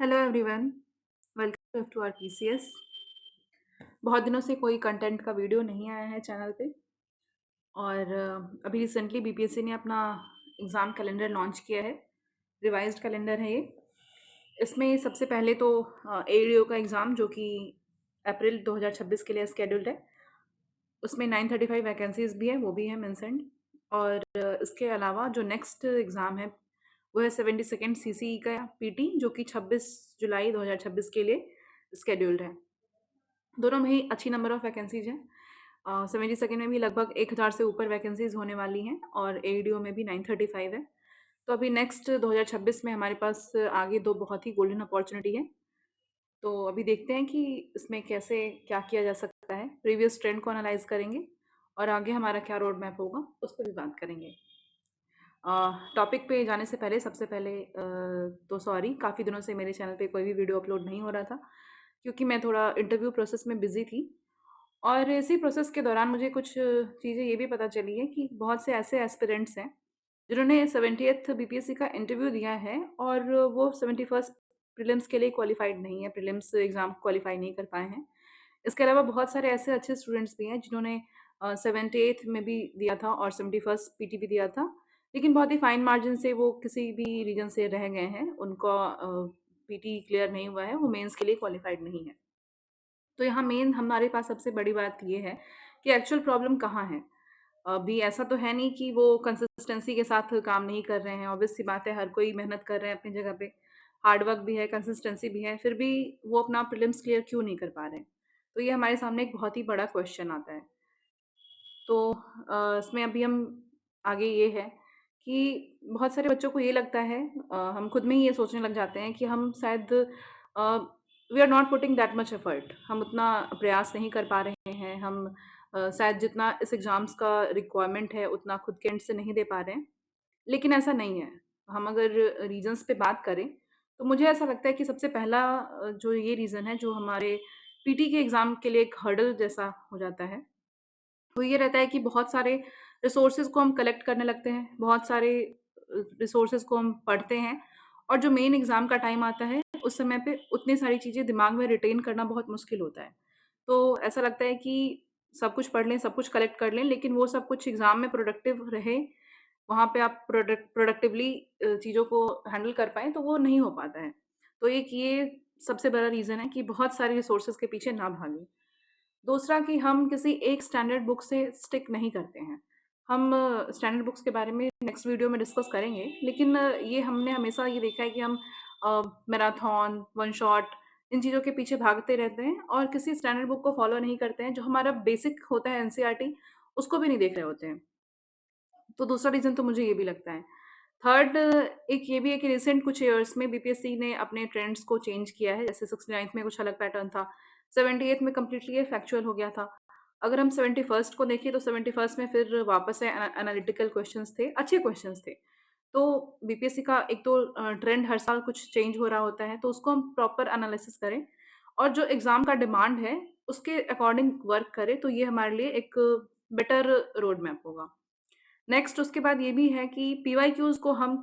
Hello everyone, welcome to our PCS. बहुत दिनों से कोई कंटेंट का वीडियो नहीं आया है चैनल पे। और अभी रिसेंटली बीपीएससी ने अपना एग्ज़ाम कैलेंडर लॉन्च किया है। रिवाइज्ड कैलेंडर है ये। इसमें सबसे पहले तो एडीओ का एग्ज़ाम जो कि अप्रैल 2026 के लिए स्केड्यूल्ड है। उसमें 935 वैकेंसीज भी है, वो भी है मेंशन्ड। और इसके अलावा जो नेक्स्ट एग्ज़ाम है वो है 72nd सीसीई का पीटी, जो कि 26 जुलाई 2026 के लिए स्केड्यूल्ड है। दोनों में ही अच्छी नंबर ऑफ वैकेंसीज हैं। 72nd में भी लगभग 1000 से ऊपर वैकेंसीज होने वाली हैं और एडीओ में भी 935 है। तो अभी नेक्स्ट 2026 में हमारे पास आगे दो बहुत ही गोल्डन अपॉर्चुनिटी है। तो अभी देखते हैं कि इसमें कैसे क्या किया जा सकता है। प्रीवियस ट्रेंड को एनालाइज करेंगे और आगे हमारा क्या रोड मैप होगा उस पर भी बात करेंगे। टॉपिक पे जाने से पहले सबसे पहले तो सॉरी, काफ़ी दिनों से मेरे चैनल पे कोई भी वीडियो अपलोड नहीं हो रहा था क्योंकि मैं थोड़ा इंटरव्यू प्रोसेस में बिज़ी थी। और इसी प्रोसेस के दौरान मुझे कुछ चीज़ें ये भी पता चली है कि बहुत से ऐसे एस्पिरेंट्स हैं जिन्होंने 70th बीपीएससी का इंटरव्यू दिया है और वो 71st प्रीलिम्स के लिए क्वालिफाइड नहीं है, प्रीलिम्स एग्ज़ाम क्वालिफाई नहीं कर पाए हैं। इसके अलावा बहुत सारे ऐसे अच्छे स्टूडेंट्स भी हैं जिन्होंने 78th में भी दिया था और 71st पीटी भी दिया था, लेकिन बहुत ही फाइन मार्जिन से वो किसी भी रीजन से रह गए हैं। उनका पीटी क्लियर नहीं हुआ है, वो मेंस के लिए क्वालिफाइड नहीं है। तो यहाँ मेन हमारे पास सबसे बड़ी बात ये है कि एक्चुअल प्रॉब्लम कहाँ है। अभी ऐसा तो है नहीं कि वो कंसिस्टेंसी के साथ काम नहीं कर रहे हैं। ऑब्वियस सी बात है, हर कोई मेहनत कर रहे हैं अपनी जगह पे, हार्ड वर्क भी है, कंसिस्टेंसी भी है, फिर भी वो अपना प्रीलिम्स क्लियर क्यों नहीं कर पा रहे हैं। तो ये हमारे सामने एक बहुत ही बड़ा क्वेश्चन आता है। तो इसमें अभी हम आगे ये है कि बहुत सारे बच्चों को ये लगता है, हम खुद में ही ये सोचने लग जाते हैं कि हम शायद we are not putting that much effort, हम उतना प्रयास नहीं कर पा रहे हैं, हम शायद जितना इस एग्ज़ाम्स का रिक्वायरमेंट है उतना खुद के एंड से नहीं दे पा रहे हैं। लेकिन ऐसा नहीं है। हम अगर रीज़न्स पे बात करें तो मुझे ऐसा लगता है कि सबसे पहला जो ये रीज़न है जो हमारे पीटी के एग्ज़ाम के लिए एक हर्डल जैसा हो जाता है, वो ये रहता है कि बहुत सारे रिसोर्सेज को हम कलेक्ट करने लगते हैं, बहुत सारे रिसोर्सेज को हम पढ़ते हैं और जो मेन एग्ज़ाम का टाइम आता है उस समय पे उतनी सारी चीज़ें दिमाग में रिटेन करना बहुत मुश्किल होता है। तो ऐसा लगता है कि सब कुछ पढ़ लें, सब कुछ कलेक्ट कर लें, लेकिन वो सब कुछ एग्ज़ाम में प्रोडक्टिव रहे, वहाँ पे आप प्रोडक्टिवली चीज़ों को हैंडल कर पाएँ, तो वो नहीं हो पाता है। तो एक ये सबसे बड़ा रीज़न है कि बहुत सारे रिसोर्सेज के पीछे ना भागें। दूसरा कि हम किसी एक स्टैंडर्ड बुक से स्टिक नहीं करते हैं। हम स्टैंडर्ड बुक्स के बारे में नेक्स्ट वीडियो में डिस्कस करेंगे, लेकिन ये हमने हमेशा ये देखा है कि हम मैराथन, वन शॉट, इन चीज़ों के पीछे भागते रहते हैं और किसी स्टैंडर्ड बुक को फॉलो नहीं करते हैं। जो हमारा बेसिक होता है एनसीईआरटी, उसको भी नहीं देख रहे होते हैं। तो दूसरा रीज़न तो मुझे ये भी लगता है। थर्ड, एक ये भी है कि रिसेंट कुछ ईयर्स में बीपीएससी ने अपने ट्रेंड्स को चेंज किया है। जैसे 69th में कुछ अलग पैटर्न था, 78th में कंप्लीटली ये फैक्चुअल हो गया था। अगर हम 71st को देखें तो 71st में फिर वापस से एनालिटिकल क्वेश्चंस थे, अच्छे क्वेश्चंस थे। तो बीपीएससी का एक तो ट्रेंड हर साल कुछ चेंज हो रहा होता है, तो उसको हम प्रॉपर एनालिसिस करें और जो एग्ज़ाम का डिमांड है, उसके अकॉर्डिंग वर्क करें, तो ये हमारे लिए एक बेटर रोड मैप होगा। नेक्स्ट उसके बाद ये भी है कि पीवाईक्यूज़ को हम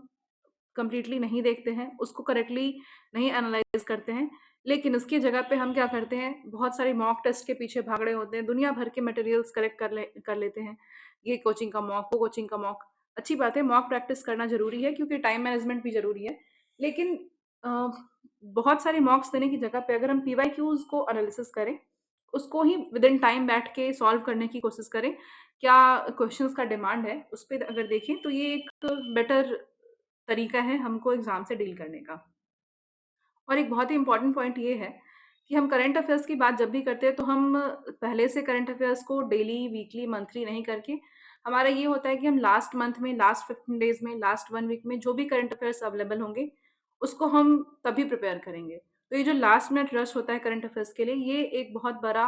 कंप्लीटली नहीं देखते हैं, उसको करेक्टली नहीं एनालाइज़ करते हैं, लेकिन उसकी जगह पे हम क्या करते हैं, बहुत सारे मॉक टेस्ट के पीछे भाग रहे होते हैं, दुनिया भर के मटेरियल्स कलेक्ट कर लेते हैं। ये कोचिंग का मॉक, वो कोचिंग का मॉक। अच्छी बात है, मॉक प्रैक्टिस करना ज़रूरी है क्योंकि टाइम मैनेजमेंट भी ज़रूरी है। लेकिन अ, बहुत सारे मॉक्स देने की जगह पे अगर हम पीवाईक्यूज़ को एनालिसिस करें, उसको ही विदिन टाइम बैठ के सॉल्व करने की कोशिश करें, क्या क्वेश्चंस का डिमांड है, उस पे अगर देखें तो ये एक बेटर तरीका है हमको एग्ज़ाम से डील करने का। और एक बहुत ही इम्पोर्टेंट पॉइंट ये है कि हम करंट अफ़ेयर्स की बात जब भी करते हैं तो हम पहले से करंट अफ़ेयर्स को डेली, वीकली, मंथली नहीं करके हमारा ये होता है कि हम लास्ट मंथ में, लास्ट 15 डेज़ में, लास्ट 1 वीक में जो भी करंट अफ़ेयर्स अवेलेबल होंगे, उसको हम तभी प्रिपेयर करेंगे। तो ये जो लास्ट मिनट रश होता है करंट अफ़ेयर्स के लिए, ये एक बहुत बड़ा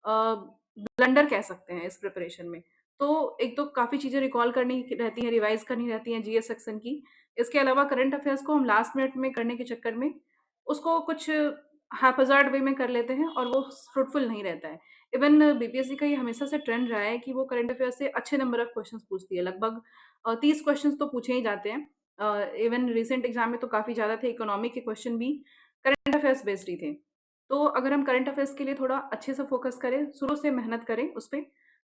ब्लंडर कह सकते हैं इस प्रिपरेशन में। तो एक तो काफ़ी चीज़ें रिकॉल करनी रहती हैं, रिवाइज़ करनी रहती हैं जीएस सेक्शन की। इसके अलावा करंट अफ़ेयर्स को हम लास्ट मिनट में करने के चक्कर में उसको कुछ हैप्पज़ार्ड वे में कर लेते हैं और वो फ्रूटफुल नहीं रहता है। इवन बीपीएससी का ये हमेशा से ट्रेंड रहा है कि वो करंट अफ़ेयर्स से अच्छे नंबर ऑफ क्वेश्चंस पूछती है। लगभग 30 क्वेश्चंस तो पूछे ही जाते हैं। इवन रिसेंट एग्ज़ाम में तो काफ़ी ज़्यादा थे, इकोनॉमी के क्वेश्चन भी करंट अफेयर्स बेस्ड ही थे। तो अगर हम करंट अफेयर्स के लिए थोड़ा अच्छे से फ़ोकस करें, शुरू से मेहनत करें उस पे,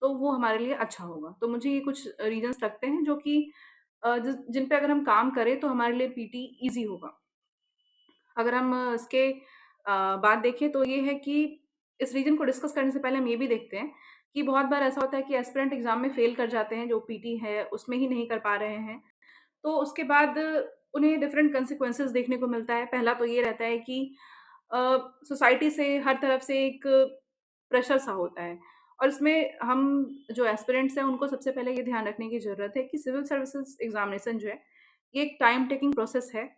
तो वो हमारे लिए अच्छा होगा। तो मुझे ये कुछ रीज़न्स लगते हैं जो कि जिन पे अगर हम काम करें तो हमारे लिए पीटी ईज़ी होगा। अगर हम इसके बात देखें तो ये है कि इस रीजन को डिस्कस करने से पहले हम ये भी देखते हैं कि बहुत बार ऐसा होता है कि एस्पिरेंट एग्जाम में फेल कर जाते हैं, जो पीटी है उसमें ही नहीं कर पा रहे हैं। तो उसके बाद उन्हें डिफरेंट कंसिक्वेंसेस देखने को मिलता है। पहला तो ये रहता है कि सोसाइटी से हर तरफ से एक प्रेशर सा होता है, और इसमें हम जो एस्पिरेंट्स हैं उनको सबसे पहले ये ध्यान रखने की ज़रूरत है कि सिविल सर्विसेज एग्जामिनेशन जो है, ये एक टाइम टेकिंग प्रोसेस है,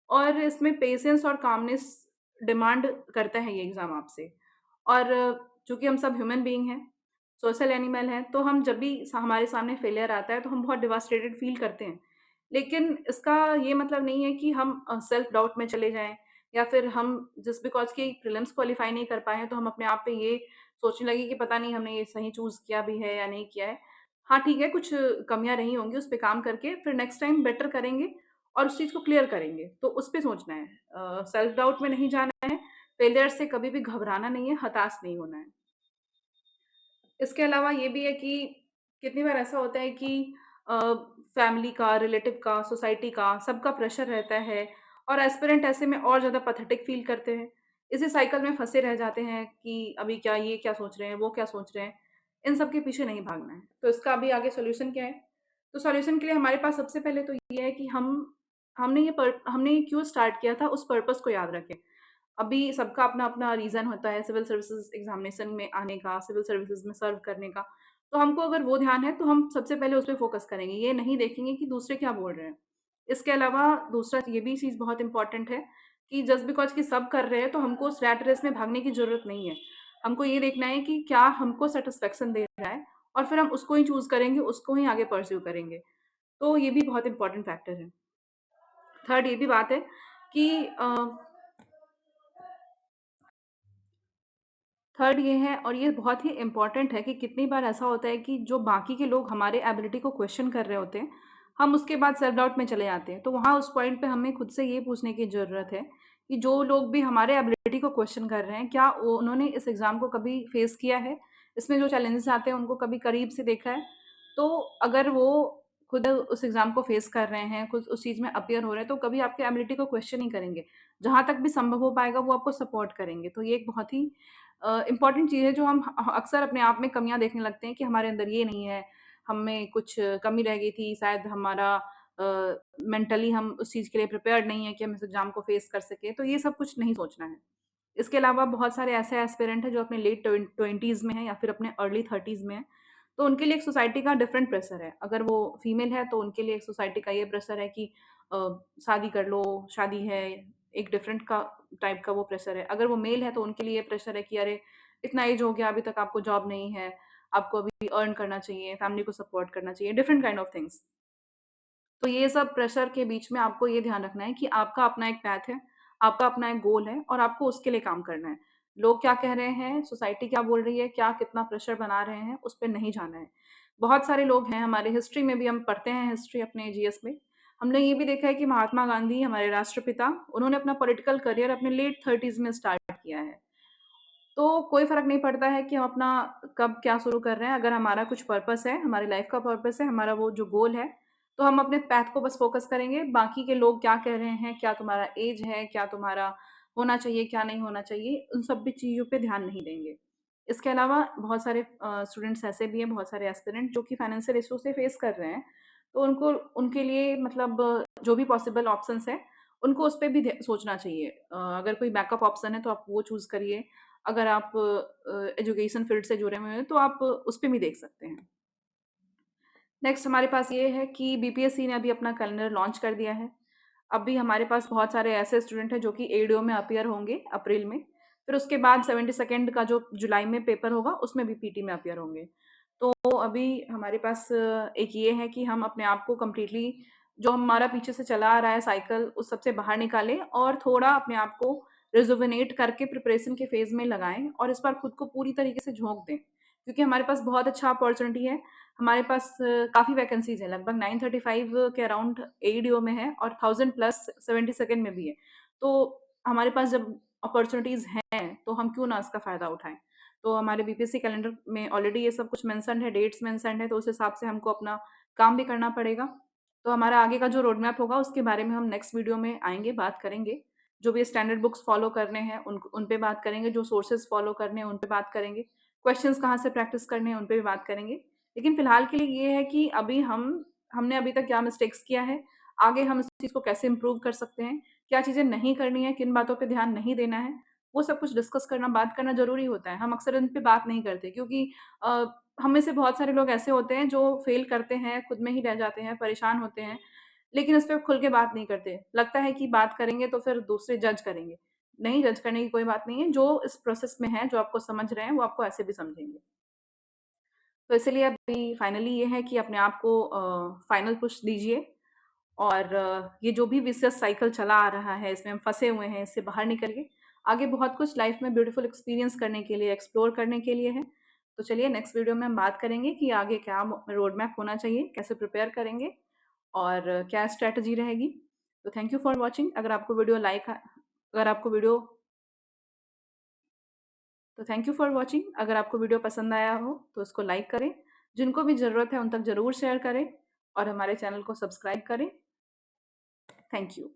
और इसमें पेशेंस और कामनेस डिमांड करता है ये एग्ज़ाम आपसे। और चूँकि हम सब ह्यूमन बीइंग हैं, सोशल एनिमल हैं, तो हम जब भी हमारे सामने फेलियर आता है तो हम बहुत डिवास्टेटेड फील करते हैं। लेकिन इसका ये मतलब नहीं है कि हम सेल्फ डाउट में चले जाएँ, या फिर हम जस्ट बिकॉज़ कि प्रीलिम्स क्वालीफाई नहीं कर पाए हैं तो हम अपने आप पे ये सोचने लगे कि पता नहीं हमने ये सही चूज़ किया भी है या नहीं किया है। हाँ, ठीक है, कुछ कमियाँ रही होंगी, उस पे काम करके फिर नेक्स्ट टाइम बेटर करेंगे और उस चीज़ को क्लियर करेंगे, तो उस पे सोचना है। सेल्फ डाउट में नहीं जाना है, फेलियर से कभी भी घबराना नहीं है, हताश नहीं होना है। इसके अलावा ये भी है कि कितनी बार ऐसा होता है कि अ, फैमिली का, रिलेटिव का, सोसाइटी का, सबका प्रेशर रहता है, और एस्पिरेंट ऐसे में और ज़्यादा पैथेटिक फ़ील करते हैं। इसी साइकिल में फँसे रह जाते हैं कि अभी क्या, ये क्या सोच रहे हैं, वो क्या सोच रहे हैं। इन सब के पीछे नहीं भागना है। तो इसका अभी आगे सॉल्यूशन क्या है? तो सॉल्यूशन के लिए हमारे पास सबसे पहले तो ये है कि हमने ये क्यों स्टार्ट किया था, उस पर्पस को याद रखें। अभी सबका अपना-अपना रीज़न होता है सिविल सर्विसेज़ एग्ज़ामिनेशन में आने का, सिविल सर्विसेज़ में सर्व करने का। तो हमको अगर वो ध्यान है तो हम सबसे पहले उस पे फ़ोकस करेंगे, ये नहीं देखेंगे कि दूसरे क्या बोल रहे हैं। इसके अलावा दूसरा ये भी चीज़ बहुत इम्पोर्टेंट है कि जस्ट बिकॉज़ कि सब कर रहे हैं तो हमको उस रैट रेस में भागने की ज़रूरत नहीं है। हमको ये देखना है कि क्या हमको सैटिस्फैक्शन दे रहा है, और फिर हम उसको ही चूज़ करेंगे, उसको ही आगे परस्यू करेंगे। तो ये भी बहुत इम्पोर्टेंट फैक्टर है। थर्ड ये भी बात है कि थर्ड ये है, और ये बहुत ही इम्पोर्टेंट है, कि कितनी बार ऐसा होता है कि जो बाकी के लोग हमारे एबिलिटी को क्वेश्चन कर रहे होते हैं, हम उसके बाद सेल्फ डाउट में चले जाते हैं। तो वहाँ उस पॉइंट पे हमें खुद से ये पूछने की ज़रूरत है कि जो लोग भी हमारे एबिलिटी को क्वेश्चन कर रहे हैं, क्या उन्होंने इस एग्ज़ाम को कभी फेस किया है? इसमें जो चैलेंजेस आते हैं उनको कभी करीब से देखा है? तो अगर वो खुद उस एग्ज़ाम को फेस कर रहे हैं, खुद उस चीज़ में अपीयर हो रहे हैं, तो कभी आपके एबिलिटी को क्वेश्चन नहीं करेंगे। जहाँ तक भी संभव हो पाएगा वो आपको सपोर्ट करेंगे। तो ये एक बहुत ही इम्पॉर्टेंट चीज़ है, जो हम अक्सर अपने आप में कमियाँ देखने लगते हैं कि हमारे अंदर ये नहीं है, हम में कुछ कमी रह गई थी, शायद हमारा मेंटली हम उस चीज़ के लिए प्रिपेयर्ड नहीं है कि हम इस एग्ज़ाम को फेस कर सकें, तो ये सब कुछ नहीं सोचना है। इसके अलावा बहुत सारे ऐसे एस्पिरेंट हैं जो अपने लेट 20s में हैं या फिर अपने अर्ली 30s में हैं, तो उनके लिए एक सोसाइटी का डिफरेंट प्रेशर है। अगर वो फीमेल है तो उनके लिए एक सोसाइटी का ये प्रेशर है कि अ, शादी कर लो, शादी है, एक डिफरेंट का टाइप का वो प्रेशर है। अगर वो मेल है तो उनके लिए ये प्रेशर है कि अरे इतना एज हो गया, अभी तक आपको जॉब नहीं है, आपको अभी अर्न करना चाहिए, फैमिली को सपोर्ट करना चाहिए, डिफरेंट काइंड ऑफ थिंग्स। तो ये सब प्रेशर के बीच में आपको ये ध्यान रखना है कि आपका अपना एक पैथ है, आपका अपना एक गोल है, और आपको उसके लिए काम करना है। लोग क्या कह रहे हैं, सोसाइटी क्या बोल रही है, क्या कितना प्रेशर बना रहे हैं, उस पे नहीं जाना है। बहुत सारे लोग हैं हमारे हिस्ट्री में भी, हम पढ़ते हैं हिस्ट्री अपने जीएस में। हमने ये भी देखा है कि महात्मा गांधी, हमारे राष्ट्रपिता, उन्होंने अपना पॉलिटिकल करियर अपने लेट 30s में स्टार्ट किया है। तो कोई फ़र्क नहीं पड़ता है कि हम अपना कब क्या शुरू कर रहे हैं, अगर हमारा कुछ पर्पस है, हमारी लाइफ़ का पर्पस है, हमारा वो जो गोल है, तो हम अपने पैथ को बस फ़ोकस करेंगे। बाकी के लोग क्या कह रहे हैं, क्या तुम्हारा ऐज है, क्या तुम्हारा होना चाहिए, क्या नहीं होना चाहिए, उन सब भी चीज़ों पे ध्यान नहीं देंगे। इसके अलावा बहुत सारे स्टूडेंट्स ऐसे भी हैं, बहुत सारे एस्पिरेंट जो कि फाइनेंशियल इश्यू से फेस कर रहे हैं, तो उनको उनके लिए मतलब जो भी पॉसिबल ऑप्शंस हैं, उनको उस पे भी सोचना चाहिए। अगर कोई बैकअप ऑप्शन है तो आप वो चूज़ करिए। अगर आप एजुकेशन फील्ड से जुड़े हुए हैं तो आप उस पे भी देख सकते हैं। नेक्स्ट हमारे पास ये है कि बीपीएससी ने अभी अपना कैलेंडर लॉन्च कर दिया है। अभी हमारे पास बहुत सारे ऐसे स्टूडेंट हैं जो कि एडीओ में अपीयर होंगे अप्रैल में। फिर उसके बाद 72nd का जो जुलाई में पेपर होगा उसमें भी पीटी में अपीयर होंगे। तो अभी हमारे पास एक ये है कि हम अपने आप को कंप्लीटली, जो हमारा पीछे से चला आ रहा है साइकिल, उस सब से बाहर निकालें और थोड़ा अपने आप को रिजुविनेट करके प्रिपरेशन के फेज़ में लगाएँ और इस बार खुद को पूरी तरीके से झोंक दें। क्योंकि हमारे पास बहुत अच्छा अपॉर्च्युनिटी है। हमारे पास काफ़ी वैकेंसीज़ हैं, लगभग 935 के अराउंड एईडीओ में है और 1000 प्लस 72nd में भी है। तो हमारे पास जब अपॉर्चुनिटीज़ हैं, तो हम क्यों ना उसका फ़ायदा उठाएँ। तो हमारे बीपीएससी कैलेंडर में ऑलरेडी ये सब कुछ मेंशन्ड है, डेट्स मेंशन्ड है, तो उस हिसाब से हमको अपना काम भी करना पड़ेगा। तो हमारा आगे का जो रोड मैप होगा, उसके बारे में हम नेक्स्ट वीडियो में आएँगे, बात करेंगे। जो भी स्टैंडर्ड बुक्स फॉलो करने हैं, उन पे बात करेंगे, जो सोर्सेज़ फॉलो करने हैं, उन पे बात करेंगे, क्वेश्चंस कहाँ से प्रैक्टिस करने हैं, उन पे भी बात करेंगे। लेकिन फिलहाल के लिए ये है कि अभी हमने अभी तक क्या मिस्टेक्स किया है, आगे हम इस चीज़ को कैसे इम्प्रूव कर सकते हैं, क्या चीज़ें नहीं करनी है, किन बातों पे ध्यान नहीं देना है, वो सब कुछ डिस्कस करना, बात करना ज़रूरी होता है। हम अक्सर इन पे बात नहीं करते, क्योंकि अ, हम में से बहुत सारे लोग ऐसे होते हैं जो फेल करते हैं, खुद में ही रह जाते हैं, परेशान होते हैं, लेकिन इस पे खुल के बात नहीं करते। लगता है कि बात करेंगे तो फिर दूसरे जज करेंगे। नहीं, जज करने की कोई बात नहीं है, जो इस प्रोसेस में है, जो आपको समझ रहे हैं, वो आपको ऐसे भी समझेंगे। तो इसीलिए अभी फाइनली ये है कि अपने आप को फाइनल पुश दीजिए, और ये जो भी विशियस साइकिल चला आ रहा है, इसमें हम फँसे हुए हैं, इससे बाहर निकलिए। आगे बहुत कुछ लाइफ में ब्यूटीफुल एक्सपीरियंस करने के लिए, एक्सप्लोर करने के लिए है। तो चलिए, नेक्स्ट वीडियो में हम बात करेंगे कि आगे क्या रोड मैप होना चाहिए, कैसे प्रिपेयर करेंगे, और क्या स्ट्रैटेजी रहेगी। तो थैंक यू फॉर वॉचिंग। अगर आपको वीडियो तो थैंक यू फॉर वॉचिंग। अगर आपको वीडियो पसंद आया हो तो उसको लाइक करें, जिनको भी ज़रूरत है उन तक ज़रूर शेयर करें, और हमारे चैनल को सब्सक्राइब करें। Thank you.